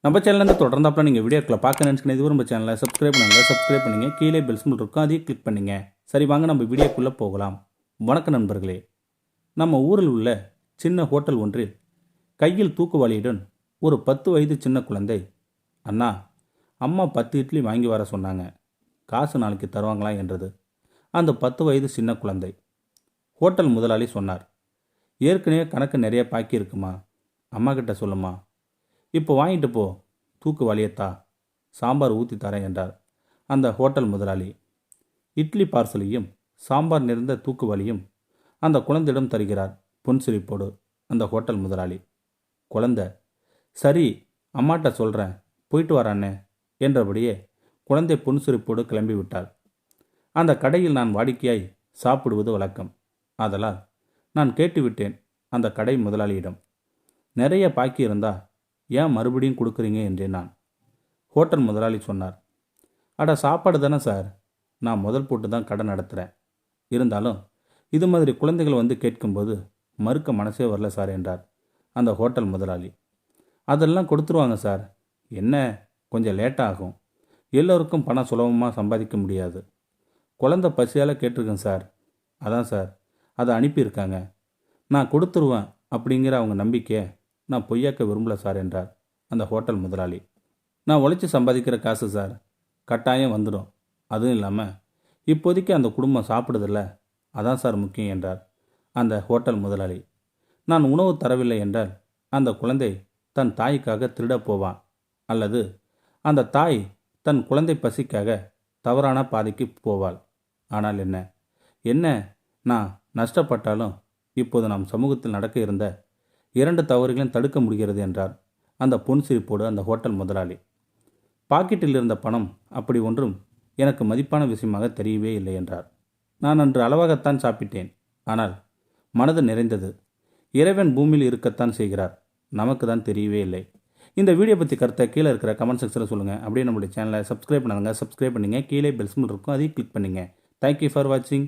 நம்ம சேனலேருந்து தொடர்ந்தாப்புல நீங்கள் வீடியோக்களை பார்க்க நினச்சிக்கணும். இதுவரை நம்ம சேனலை சப்ஸ்கிரைப் பண்ணுங்கள். கீழே பெல் சிம்பிள் இருக்கும், அதையும் கிளிக் பண்ணுங்க. சரி, வாங்க நம்ம வீடியோக்குள்ளே போகலாம். வணக்கம் நண்பர்களே. நம்ம ஊரில் உள்ள சின்ன ஹோட்டல் ஒன்றில் கையில் தூக்குவாளியுடன் ஒரு 10 வயது சின்ன குழந்தை, அண்ணா, அம்மா 10 இட்லி வாங்கி வர சொன்னாங்க, காசு நாளைக்கு தருவாங்களா என்றது. அந்த 10 வயது சின்ன குழந்தை. ஹோட்டல் முதலாளி சொன்னார், ஏற்கனவே கணக்கு நிறைய பாக்கி இருக்குமா, அம்மா கிட்ட சொல்லுமா, இப்போ வாங்கிட்டு போ, தூக்கு வலியத்தா, சாம்பார் ஊற்றி தரேன் என்றார் அந்த ஹோட்டல் முதலாளி. இட்லி பார்சலையும் சாம்பார் நிறைந்த தூக்கு வலியும் அந்த குழந்தையிடம் தருகிறார் புன்சிரிப்போடு அந்த ஹோட்டல் முதலாளி. குழந்தை, சரி, அம்மாட்ட சொல்கிறேன், போயிட்டு வரானே என்றபடியே குழந்தை புன்சிரிப்போடு கிளம்பி விட்டார். அந்த கடையில் நான் வாடிக்கையாய் சாப்பிடுவது வழக்கம். ஆதலால் நான் கேட்டுவிட்டேன் அந்த கடை முதலாளியிடம், நிறைய பாக்கி இருந்தா ஏன் மறுபடியும் கொடுக்குறீங்க என்றேன் நான். ஹோட்டல் முதலாளி சொன்னார், அட சாப்பாடு தானே சார், நான் முதல் போட்டு தான் கடை நடத்துகிறேன், இருந்தாலும் இது மாதிரி குழந்தைகள் வந்து கேட்கும்போது மறுக்க மனசே வரல சார் என்றார் அந்த ஹோட்டல் முதலாளி. அதெல்லாம் கொடுத்துருவாங்க சார், என்ன கொஞ்சம் லேட்டாக ஆகும், எல்லோருக்கும் பணம் சுலபமாக சம்பாதிக்க முடியாது, குழந்தை பசியால் கேட்டிருக்கேன் சார், அதான் சார் அதை அனுப்பியிருக்காங்க, நான் கொடுத்துருவேன் அப்படிங்கிற அவங்க நம்பிக்கையை நான் பொய்யாக்க விரும்பல சார் என்றார் அந்த ஹோட்டல் முதலாளி. நான் உழைச்சி சம்பாதிக்கிற காசு சார், கட்டாயம் வந்துடும், அதுவும் இல்லாமல் இப்போதைக்கு அந்த குடும்பம் சாப்பிடுதில்ல, அதான் சார் முக்கியம் என்றார் அந்த ஹோட்டல் முதலாளி. நான் உணவு தரவில்லை என்றால் அந்த குழந்தை தன் தாய்க்காக திருடப் போவான், அல்லது அந்த தாய் தன் குழந்தை பசிக்காக தவறான பாதைக்கு போவாள். ஆனால் என்ன நான் நஷ்டப்பட்டாலும் இப்போது நம் சமூகத்தில் நடக்க இருந்த 2 தவறுகளையும் தடுக்க முடிகிறது என்றார் அந்த புன்சிரிப்போடு அந்த ஹோட்டல் முதலாளி. பாக்கெட்டில் இருந்த பணம் அப்படி ஒன்றும் எனக்கு மதிப்பான விஷயமாக தெரியவே இல்லை என்றார். நான் அன்று அளவாகத்தான் சாப்பிட்டேன், ஆனால் மனது நிறைந்தது. இறைவன் பூமியில் இருக்கத்தான் செய்கிறார், நமக்கு தான் தெரியவே இல்லை. இந்த வீடியோ பற்றி கருத்தை கீழே இருக்கிற கமெண்ட் செக்ஷனில் சொல்லுங்கள். அப்படியே நம்மளுடைய சேனலை சப்ஸ்கிரைப் பண்ணுங்கள். கீழே பெல் சிம்பிள் இருக்கும், அதையும் கிளிக் பண்ணுங்கள். தேங்க்யூ ஃபார் வாட்சிங்.